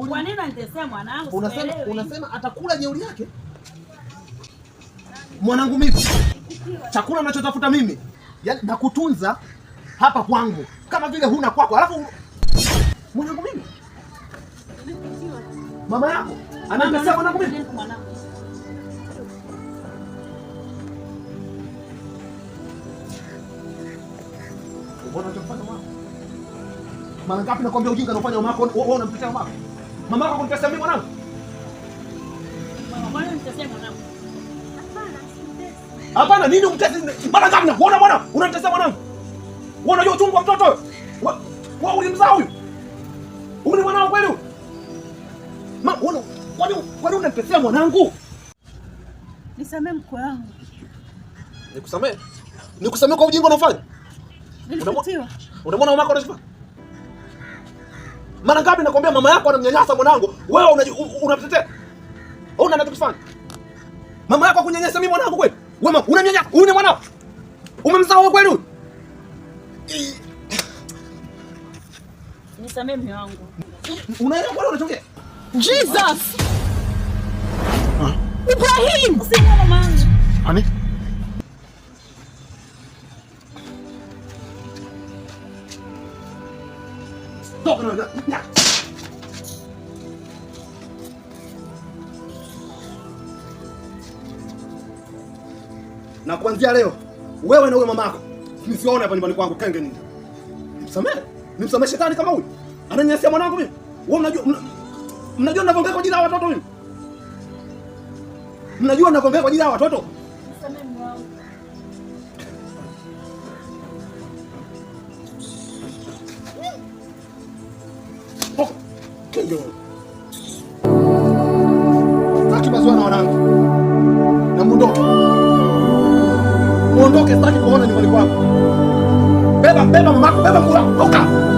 Kwa nini unanitesea mwanangu? Unasema atakula jeuri yake? Mwanangu mimi. Chakula ninachotafuta mimi. Yaani nakutunza hapa kwangu kama vile huna kwako. Alafu mwanangu mimi. Mama yako ananitesea mwanangu mimi. Mbona unachofanya mama? Mara ngapi nakwambia ujinga unafanya mama yako, wewe unamtetea mama? Mama yako kunitesea mimi mwanangu? Mama unanitesea mwanangu. Hapana, nini umtesi? Mara ngapi nakuona bwana? Unanitesea mwanangu? Wewe unajua uchungu wa mtoto? Wewe ulimzaa huyu? Huyu ni mwanao kweli huyu? Mama, kwani unanitesea mwanangu? Nisamee mkwe wangu. Nikusamee? Nikusamee kwa ujinga unafanya? Nilipitiwa. Unamwona mama yako anachofanya? Mara ngapi nakwambia mama yako anamnyanyasa mwanangu, wewe unamtetea? Wewe unanachofanya? Mama yako akunyanyasa mimi mwanangu kweli? Wewe unamnyanyasa, huyu ni mwanao. Umemzaa wewe kweli huyu? Nisamee mume wangu. Unaelewa kwani unachongea? Jesus! Ibrahim, usimwone mamangu. Ani? Toka na. Na kuanzia leo wewe na huyo mamako msione hapa nyumbani kwangu kenge nini. Nimsamehe shetani kama huyu. Ananyasia mwanangu mimi. Wewe mnajua ninavyoongea kwa ajili ya watoto mimi. Mnajua ninavyoongea kwa ajili ya watoto. Nisamee mume wangu. Kenge. Sitaki mazwana wanangu. Na muondoke. Muondoke, sitaki kuona nyumbani kwako. Beba mamako, beba mkula. Toka.